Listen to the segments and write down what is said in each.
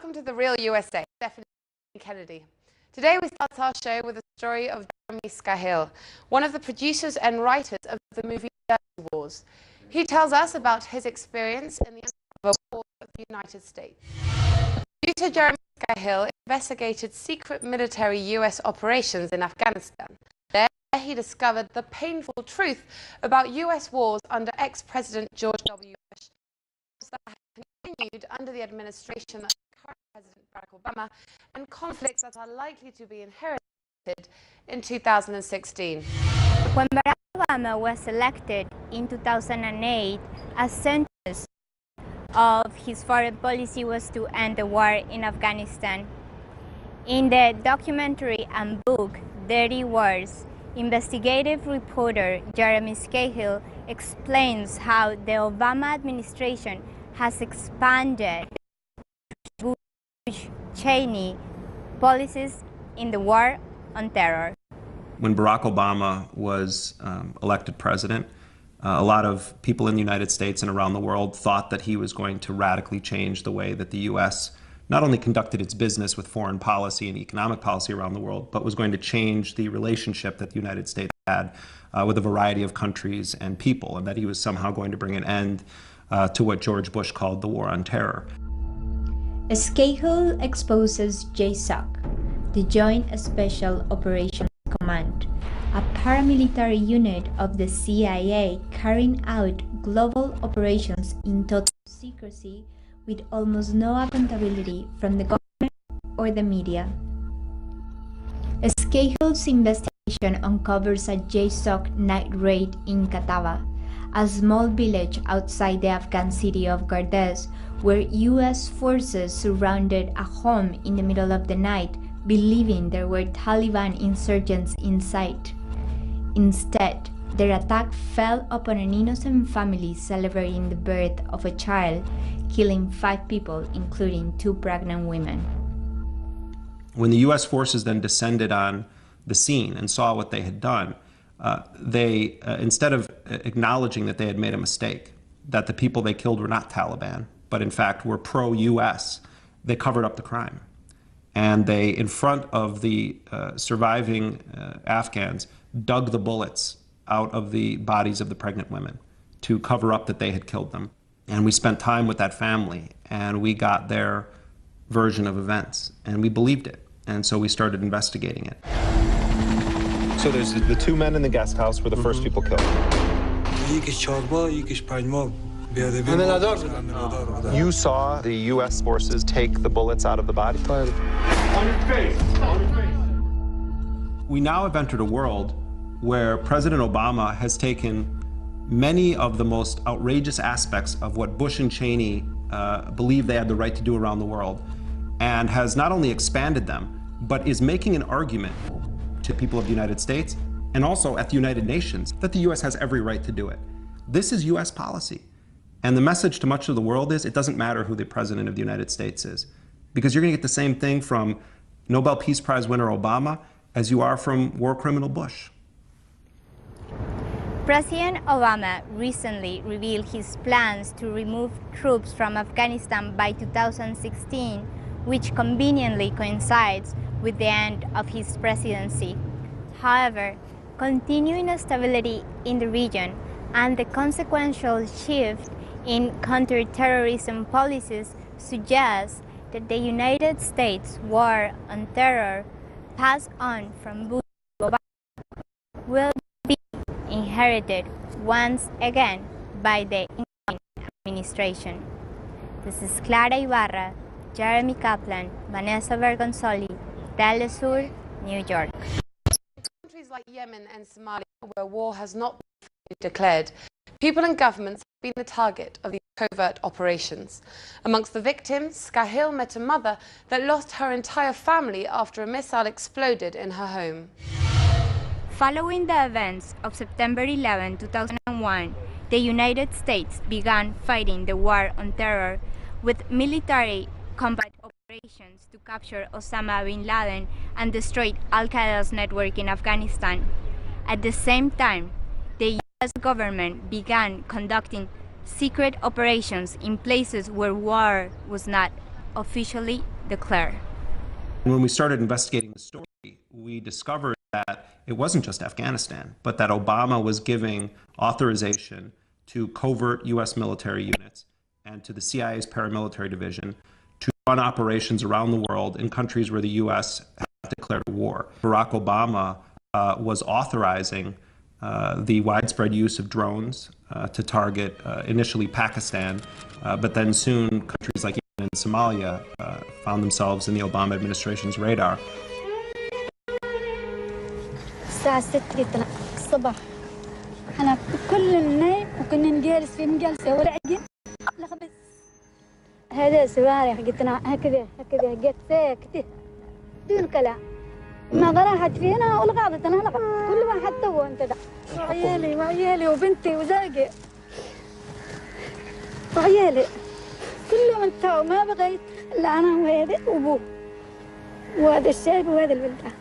Welcome to The Real USA, Stephanie Kennedy. Today we start our show with the story of Jeremy Scahill, one of the producers and writers of the movie Dirty Wars. He tells us about his experience in the war of the United States. Producer Jeremy Scahill investigated secret military U.S. operations in Afghanistan. There he discovered the painful truth about U.S. wars under ex-President George W. Bush that had continued under the administration of current President Barack Obama, and conflicts that are likely to be inherited in 2016. When Barack Obama was elected in 2008, a sentence of his foreign policy was to end the war in Afghanistan. In the documentary and book Dirty Wars, investigative reporter Jeremy Scahill explains how the Obama administration has expanded Bush-Cheney policies in the war on terror. When Barack Obama was elected president, a lot of people in the United States and around the world thought that he was going to radically change the way that the U.S. not only conducted its business with foreign policy and economic policy around the world, but was going to change the relationship that the United States had with a variety of countries and people, and that he was somehow going to bring an end to what George Bush called the war on terror. Scahill exposes JSOC, the Joint Special Operations Command, a paramilitary unit of the CIA carrying out global operations in total secrecy with almost no accountability from the government or the media. Scahill's investigation uncovers a JSOC night raid in Katava, a small village outside the Afghan city of Gardez, where U.S. forces surrounded a home in the middle of the night, believing there were Taliban insurgents inside. Instead, their attack fell upon an innocent family celebrating the birth of a child, killing 5 people, including 2 pregnant women. When the U.S. forces then descended on the scene and saw what they had done, they, instead of acknowledging that they had made a mistake, that the people they killed were not Taliban, but in fact were pro-U.S., they covered up the crime. And they, in front of the surviving Afghans, dug the bullets out of the bodies of the pregnant women to cover up that they had killed them. And we spent time with that family, and we got their version of events, and we believed it. And so we started investigating it. So there's the 2 men in the guest house were the first people killed. You saw the U.S. forces take the bullets out of the body? On your face! On your face! We now have entered a world where President Obama has taken many of the most outrageous aspects of what Bush and Cheney believed they had the right to do around the world, and has not only expanded them, but is making an argument to people of the United States and also at the United Nations that the U.S. has every right to do it. This is U.S. policy. And the message to much of the world is it doesn't matter who the President of the United States is, because you're going to get the same thing from Nobel Peace Prize winner Obama as you are from war criminal Bush. President Obama recently revealed his plans to remove troops from Afghanistan by 2016, which conveniently coincides with the end of his presidency. However, continuing instability in the region and the consequential shift in counterterrorism policies suggest that the United States war on terror, passed on from Bush to Obama, will be inherited once again by the incoming administration. This is Clara Ibarra, Jeremy Kaplan, Vanessa Bergonzoli, Telesur, New York. Countries like Yemen and Somalia, where war has not been declared, people and governments have been the target of these covert operations. Amongst the victims, Scahill met a mother that lost her entire family after a missile exploded in her home. Following the events of September 11, 2001, the United States began fighting the war on terror with military combat operations to capture Osama bin Laden and destroy Al-Qaeda's network in Afghanistan. At the same time, the U.S. government began conducting secret operations in places where war was not officially declared. When we started investigating the story, we discovered that it wasn't just Afghanistan, but that Obama was giving authorization to covert U.S. military units and to the CIA's paramilitary division to run operations around the world in countries where the U.S. had declared a war. Barack Obama was authorizing the widespread use of drones to target initially Pakistan, but then soon countries like Yemen and Somalia found themselves in the Obama administration's radar. الساعة 6 الصبح أنا كل نايم وكنا نجالس في مجالسة ورعقين لخبز هذا سواري حقتنا هكذا قد ساكتة دون كلام ما غراحت فينا ولغاضتنا لغط كل واحد تو انت ده وعيالي وبنتي وزوجي وعيالي كلهم انتهوا ما بغيت إلا أنا وهذا وأبوه وهذا الشاب وهذا البلدة.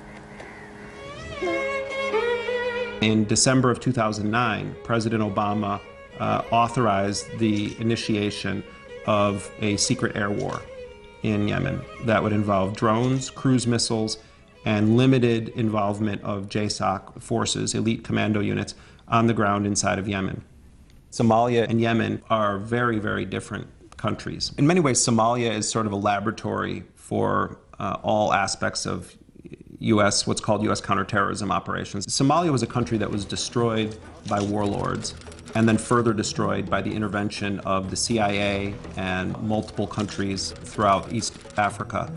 In December of 2009, President Obama authorized the initiation of a secret air war in Yemen that would involve drones, cruise missiles, and limited involvement of JSOC forces, elite commando units, on the ground inside of Yemen. Somalia and Yemen are very, very different countries. In many ways, Somalia is sort of a laboratory for all aspects of what's called U.S. counterterrorism operations. Somalia was a country that was destroyed by warlords and then further destroyed by the intervention of the CIA and multiple countries throughout East Africa.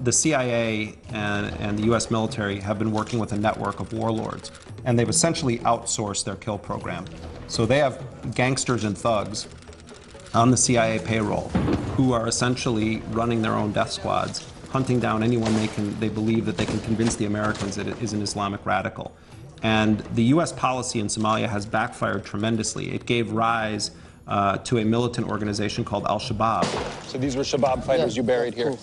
The CIA and the U.S. military have been working with a network of warlords, and they've essentially outsourced their kill program. So they have gangsters and thugs on the CIA payroll who are essentially running their own death squads, hunting down anyone they believe that they can convince the Americans that it is an Islamic radical. And the U.S. policy in Somalia has backfired tremendously. It gave rise to a militant organization called Al-Shabaab. So these were Shabaab fighters you buried here?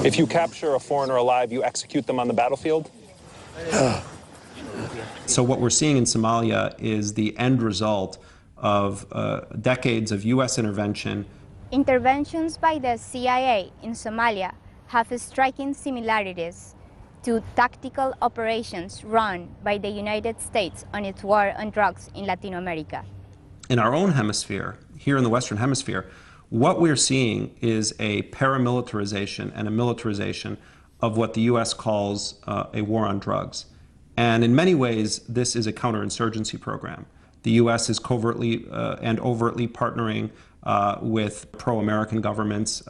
If you capture a foreigner alive, you execute them on the battlefield? So what we're seeing in Somalia is the end result of decades of U.S. intervention. Interventions by the CIA in Somalia have striking similarities to tactical operations run by the United States on its war on drugs in Latin America. In our own hemisphere, here in the Western Hemisphere, what we're seeing is a paramilitarization and a militarization of what the U.S. calls a war on drugs. And in many ways, this is a counterinsurgency program. The U.S. is covertly and overtly partnering with pro-American governments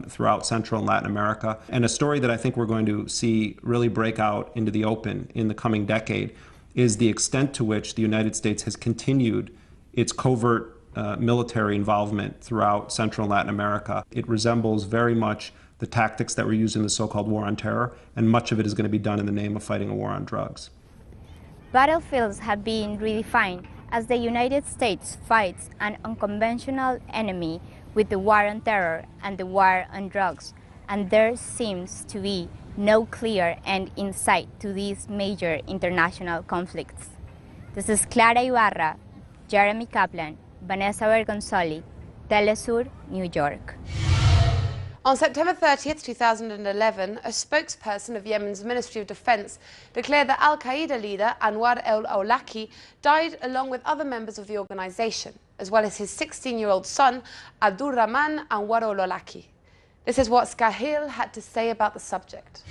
throughout Central and Latin America. And a story that I think we're going to see really break out into the open in the coming decade is the extent to which the United States has continued its covert military involvement throughout Central and Latin America. It resembles very much the tactics that were used in the so-called war on terror, and much of it is going to be done in the name of fighting a war on drugs. Battlefields have been redefined as the United States fights an unconventional enemy with the war on terror and the war on drugs, and there seems to be no clear end in sight to these major international conflicts. This is Clara Ibarra, Jeremy Kaplan, Vanessa Bergonzoli, Telesur, New York. On September 30th, 2011, a spokesperson of Yemen's Ministry of Defense declared that al-Qaeda leader Anwar al-Awlaki died along with other members of the organization, as well as his 16-year-old son, Abdul Rahman Anwar al-Awlaki. This is what Skahil had to say about the subject.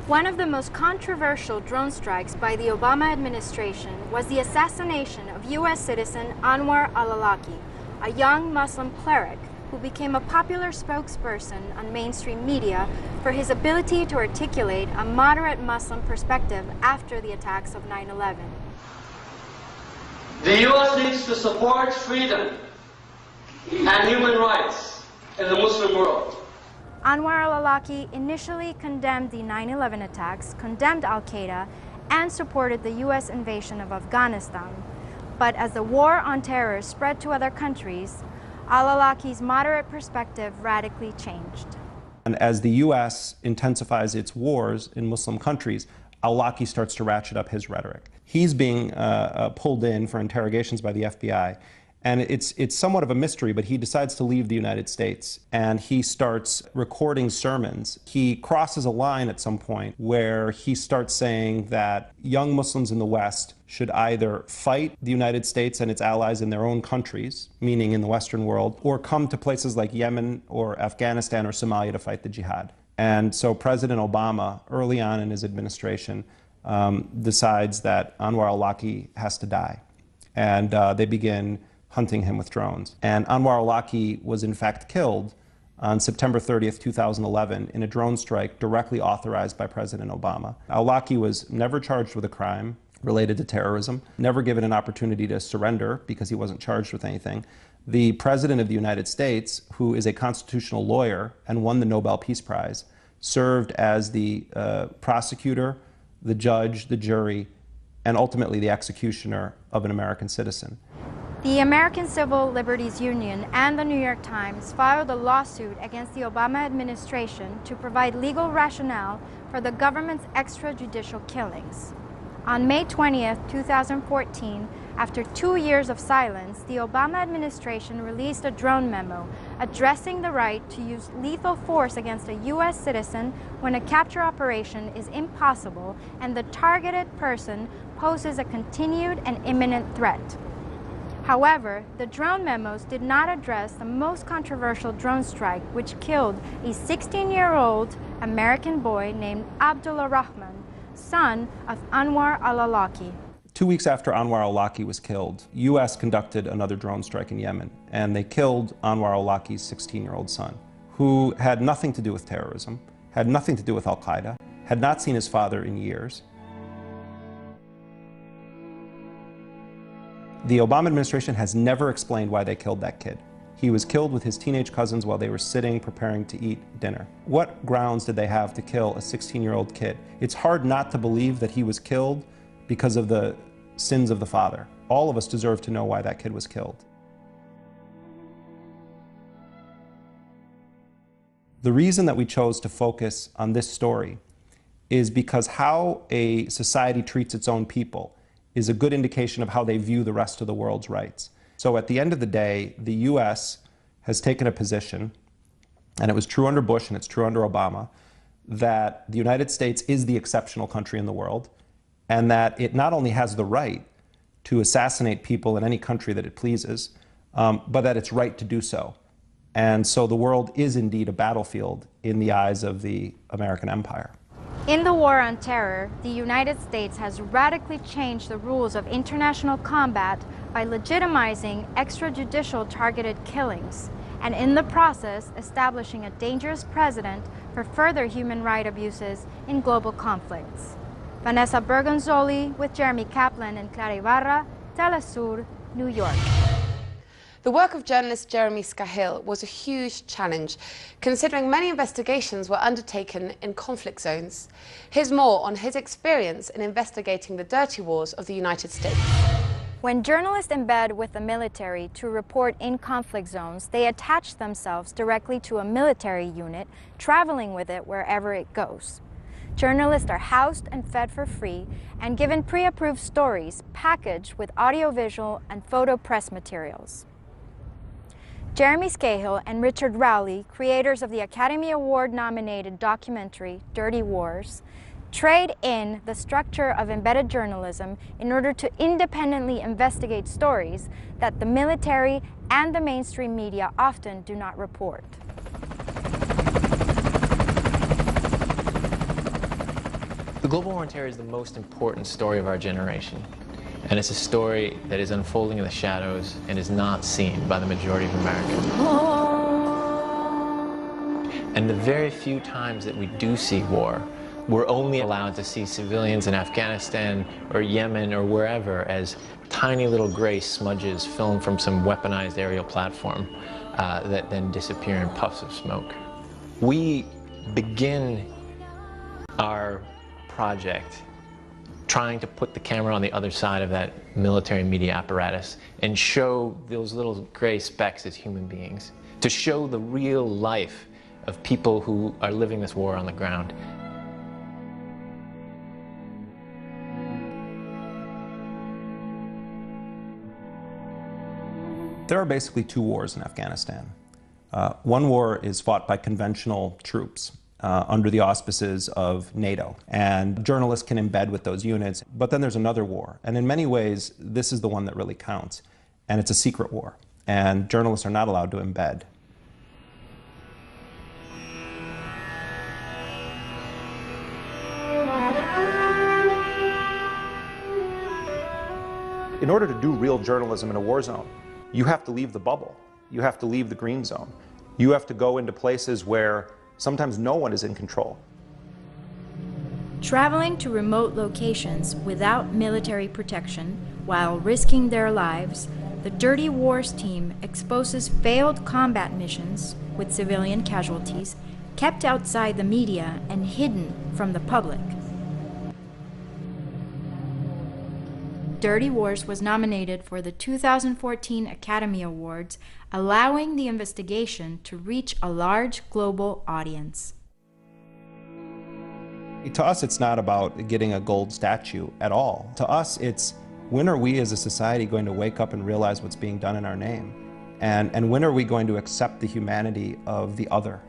One of the most controversial drone strikes by the Obama administration was the assassination of U.S. citizen Anwar al-Awlaki, a young Muslim cleric who became a popular spokesperson on mainstream media for his ability to articulate a moderate Muslim perspective after the attacks of 9/11. The U.S. needs to support freedom and human rights in the Muslim world. Anwar al-Awlaki initially condemned the 9/11 attacks, condemned al-Qaeda, and supported the U.S. invasion of Afghanistan. But as the war on terror spread to other countries, al-Awlaki's moderate perspective radically changed. And as the U.S. intensifies its wars in Muslim countries, al-Awlaki starts to ratchet up his rhetoric. He's being pulled in for interrogations by the FBI. And it's somewhat of a mystery, but he decides to leave the United States and he starts recording sermons. He crosses a line at some point where he starts saying that young Muslims in the West should either fight the United States and its allies in their own countries, meaning in the Western world, or come to places like Yemen or Afghanistan or Somalia to fight the jihad. And so President Obama, early on in his administration, decides that Anwar al-Awlaki has to die. And they begin hunting him with drones. And Anwar al-Awlaki was in fact killed on September 30th, 2011 in a drone strike directly authorized by President Obama. Al-Awlaki was never charged with a crime related to terrorism, never given an opportunity to surrender because he wasn't charged with anything. The President of the United States, who is a constitutional lawyer and won the Nobel Peace Prize, served as the prosecutor, the judge, the jury, and ultimately the executioner of an American citizen. The American Civil Liberties Union and the New York Times filed a lawsuit against the Obama administration to provide legal rationale for the government's extrajudicial killings. On May 20th, 2014, after 2 years of silence, the Obama administration released a drone memo addressing the right to use lethal force against a U.S. citizen when a capture operation is impossible and the targeted person poses a continued and imminent threat. However, the drone memos did not address the most controversial drone strike, which killed a 16-year-old American boy named Abdullah Rahman, son of Anwar al-Awlaki. 2 weeks after Anwar al-Awlaki was killed, U.S. conducted another drone strike in Yemen, and they killed Anwar al-Awlaki's 16-year-old son, who had nothing to do with terrorism, had nothing to do with al-Qaeda, had not seen his father in years. The Obama administration has never explained why they killed that kid. He was killed with his teenage cousins while they were sitting preparing to eat dinner. What grounds did they have to kill a 16-year-old kid? It's hard not to believe that he was killed because of the sins of the father. All of us deserve to know why that kid was killed. The reason that we chose to focus on this story is because how a society treats its own people is a good indication of how they view the rest of the world's rights. So at the end of the day, the U.S. has taken a position, and it was true under Bush and it's true under Obama, that the United States is the exceptional country in the world, and that it not only has the right to assassinate people in any country that it pleases, but that it's right to do so. And so the world is indeed a battlefield in the eyes of the American empire. In the war on terror, the United States has radically changed the rules of international combat by legitimizing extrajudicial targeted killings, and in the process establishing a dangerous precedent for further human rights abuses in global conflicts. Vanessa Bergonzoli with Jeremy Kaplan and Clara Ibarra, Telesur, New York. The work of journalist Jeremy Scahill was a huge challenge, considering many investigations were undertaken in conflict zones. Here's more on his experience in investigating the dirty wars of the United States. When journalists embed with the military to report in conflict zones, they attach themselves directly to a military unit, traveling with it wherever it goes. Journalists are housed and fed for free and given pre-approved stories packaged with audiovisual and photo press materials. Jeremy Scahill and Richard Rowley, creators of the Academy Award-nominated documentary Dirty Wars, trade in the structure of embedded journalism in order to independently investigate stories that the military and the mainstream media often do not report. The global war on terror is the most important story of our generation. And it's a story that is unfolding in the shadows and is not seen by the majority of Americans. And the very few times that we do see war, we're only allowed to see civilians in Afghanistan or Yemen or wherever as tiny little gray smudges filmed from some weaponized aerial platform that then disappear in puffs of smoke. We begin our project trying to put the camera on the other side of that military media apparatus and show those little gray specks as human beings, to show the real life of people who are living this war on the ground. There are basically two wars in Afghanistan. One war is fought by conventional troops under the auspices of NATO, and journalists can embed with those units. But then there's another war, and in many ways, this is the one that really counts, and it's a secret war, and journalists are not allowed to embed. In order to do real journalism in a war zone, you have to leave the bubble. You have to leave the green zone. You have to go into places where sometimes no one is in control. Traveling to remote locations without military protection while risking their lives, the Dirty Wars team exposes failed combat missions with civilian casualties kept outside the media and hidden from the public. Dirty Wars was nominated for the 2014 Academy Awards, allowing the investigation to reach a large global audience. To us, it's not about getting a gold statue at all. To us, it's when are we as a society going to wake up and realize what's being done in our name? And when are we going to accept the humanity of the other,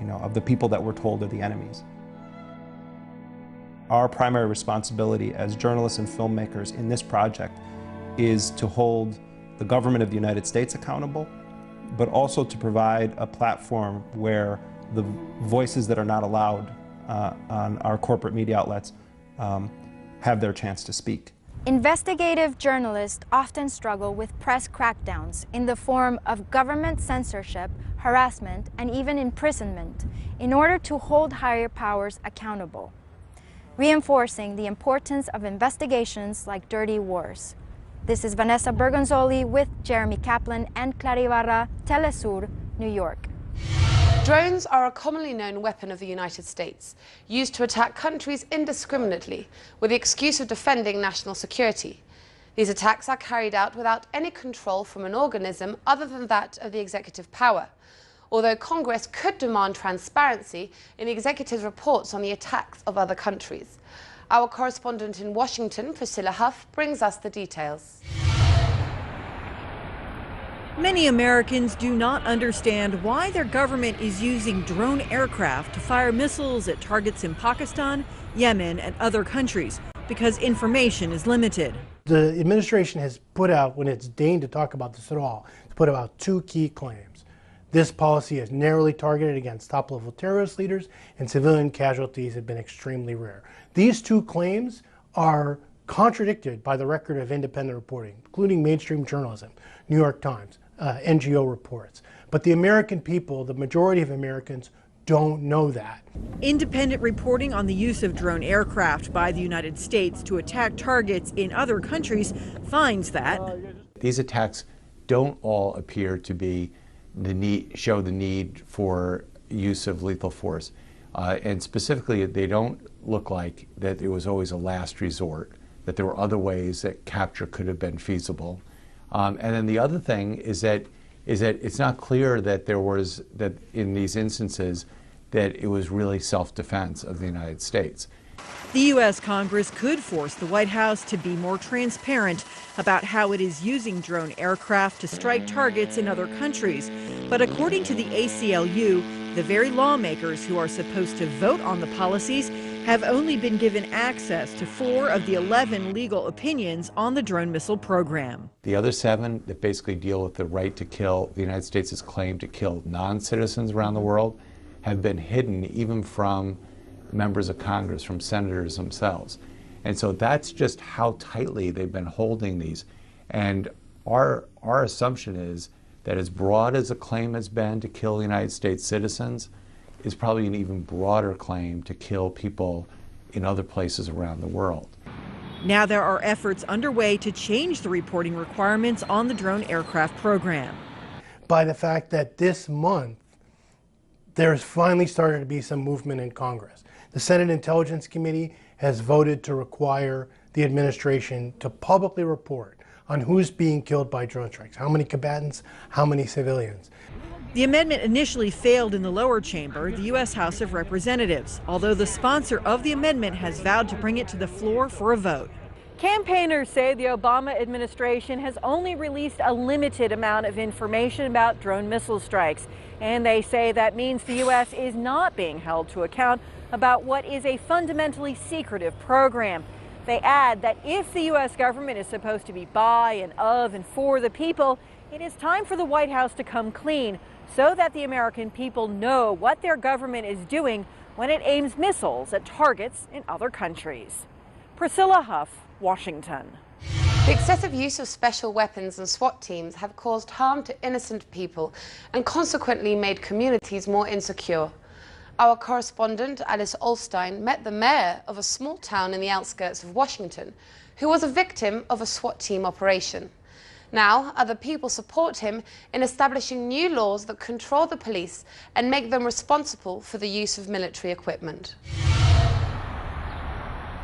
of the people that we're told are the enemies? Our primary responsibility as journalists and filmmakers in this project is to hold the government of the United States accountable, but also to provide a platform where the voices that are not allowed on our corporate media outlets have their chance to speak. Investigative journalists often struggle with press crackdowns in the form of government censorship, harassment, and even imprisonment in order to hold higher powers accountable, reinforcing the importance of investigations like Dirty Wars. This is Vanessa Bergonzoli with Jeremy Kaplan and Clara Ibarra, Telesur, New York. Drones are a commonly known weapon of the United States, used to attack countries indiscriminately with the excuse of defending national security. These attacks are carried out without any control from an organism other than that of the executive power, although Congress could demand transparency in the executive's reports on the attacks of other countries. Our correspondent in Washington, Priscilla Huff, brings us the details. Many Americans do not understand why their government is using drone aircraft to fire missiles at targets in Pakistan, Yemen, and other countries, because information is limited. The administration has put out, when it's deigned to talk about this at all, it's put out two key claims. This policy is narrowly targeted against top-level terrorist leaders, and civilian casualties have been extremely rare. These two claims are contradicted by the record of independent reporting, including mainstream journalism, New York Times, NGO reports. But the American people, the majority of Americans, don't know that. Independent reporting on the use of drone aircraft by the United States to attack targets in other countries finds that these attacks don't all appear to be show the need for use of lethal force. And specifically, they don't look like that it was always a last resort, that there were other ways that capture could have been feasible. And then the other thing is that it's not clear that that in these instances that it was really self-defense of the United States. The U.S. Congress could force the White House to be more transparent about how it is using drone aircraft to strike targets in other countries. But according to the ACLU, the very lawmakers who are supposed to vote on the policies have only been given access to 4 of the 11 legal opinions on the drone missile program. The other 7 that basically deal with the right to kill, the United States' claim to kill non-citizens around the world, have been hidden even from members of Congress, from senators themselves. And so that's just how tightly they've been holding these. And our assumption is that as broad as a claim has been to kill United States citizens, is probably an even broader claim to kill people in other places around the world. Now there are efforts underway to change the reporting requirements on the drone aircraft program. By the fact that this month, there's finally started to be some movement in Congress. The Senate Intelligence Committee has voted to require the administration to publicly report on who's being killed by drone strikes, how many combatants, how many civilians. The amendment initially failed in the lower chamber, the U.S. House of Representatives, although the sponsor of the amendment has vowed to bring it to the floor for a vote. Campaigners say the Obama administration has only released a limited amount of information about drone missile strikes. And they say that means the U.S. is not being held to account about what is a fundamentally secretive program. They add that if the U.S. government is supposed to be by and of and for the people, it is time for the White House to come clean so that the American people know what their government is doing when it aims missiles at targets in other countries. Priscilla Huff, Washington. The excessive use of special weapons and SWAT teams have caused harm to innocent people and consequently made communities more insecure. Our correspondent, Alice Olstein, met the mayor of a small town in the outskirts of Washington, who was a victim of a SWAT team operation. Now, other people support him in establishing new laws that control the police and make them responsible for the use of military equipment.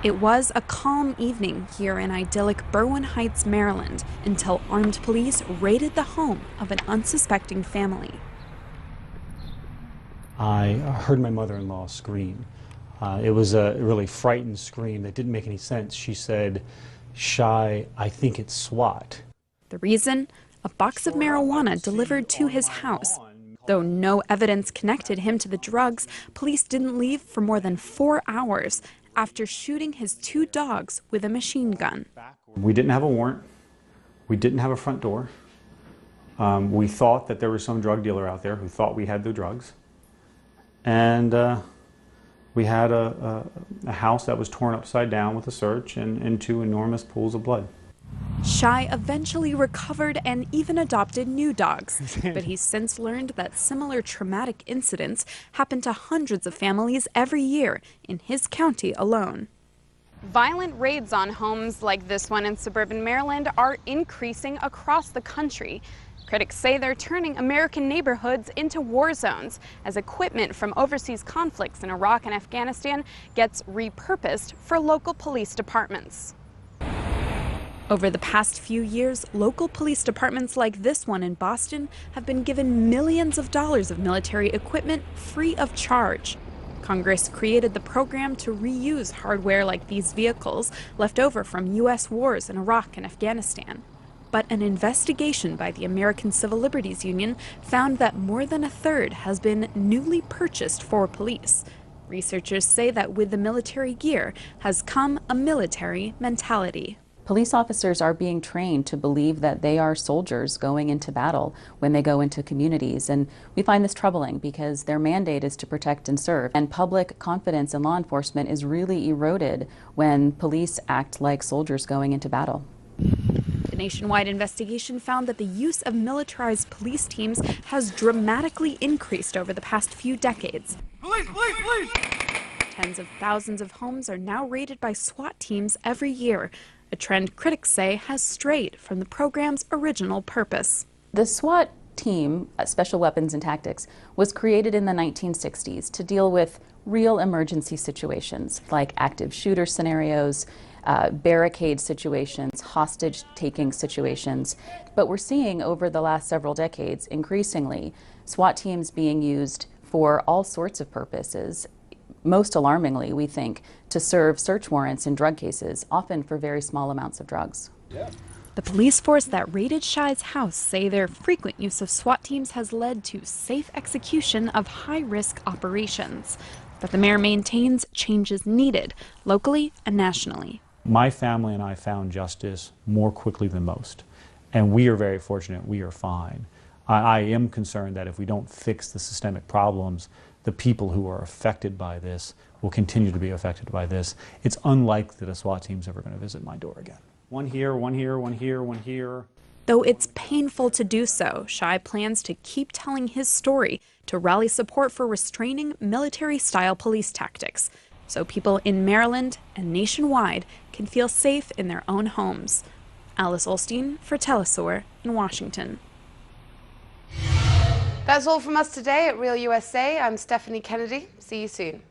It was a calm evening here in idyllic Berwyn Heights, Maryland, until armed police raided the home of an unsuspecting family. I heard my mother-in-law scream. It was a really frightened scream that didn't make any sense. She said, "Shy, I think it's SWAT." The reason? A box of marijuana delivered to his house. Though no evidence connected him to the drugs, police didn't leave for more than 4 hours after shooting his 2 dogs with a machine gun. We didn't have a warrant. We didn't have a front door. We thought that there was some drug dealer out there who thought we had the drugs. And we had a house that was torn upside down with a search and 2 enormous pools of blood. Shy eventually recovered and even adopted new dogs, but he's since learned that similar traumatic incidents happen to hundreds of families every year in his county alone. Violent raids on homes like this one in suburban Maryland are increasing across the country. Critics say they're turning American neighborhoods into war zones as equipment from overseas conflicts in Iraq and Afghanistan gets repurposed for local police departments. Over the past few years, local police departments like this one in Boston have been given millions of dollars of military equipment free of charge. Congress created the program to reuse hardware like these vehicles left over from U.S. wars in Iraq and Afghanistan. But an investigation by the American Civil Liberties Union found that more than a third has been newly purchased for police. Researchers say that with the military gear has come a military mentality. Police officers are being trained to believe that they are soldiers going into battle when they go into communities, and we find this troubling because their mandate is to protect and serve, and public confidence in law enforcement is really eroded when police act like soldiers going into battle. The nationwide investigation found that the use of militarized police teams has dramatically increased over the past few decades. Police, police, police! Tens of thousands of homes are now raided by SWAT teams every year, a trend critics say has strayed from the program's original purpose. The SWAT team, Special Weapons and Tactics, was created in the 1960s to deal with real emergency situations like active shooter scenarios, barricade situations, hostage-taking situations. But we're seeing over the last several decades, increasingly, SWAT teams being used for all sorts of purposes. Most alarmingly, we think, to serve search warrants in drug cases, often for very small amounts of drugs. The police force that raided Shy's house say their frequent use of SWAT teams has led to safe execution of high-risk operations. But the mayor maintains change is needed, locally and nationally. My family and I found justice more quickly than most, and we are very fortunate. We are fine. I am concerned that if we don't fix the systemic problems, the people who are affected by this will continue to be affected by this. It's unlikely that a SWAT team's ever going to visit my door again. One here, one here, one here, one here. Though it's painful to do so, Shy plans to keep telling his story to rally support for restraining military-style police tactics, so people in Maryland and nationwide can feel safe in their own homes. Alice Olstein for Telesur in Washington. That's all from us today at Real USA. I'm Stephanie Kennedy. See you soon.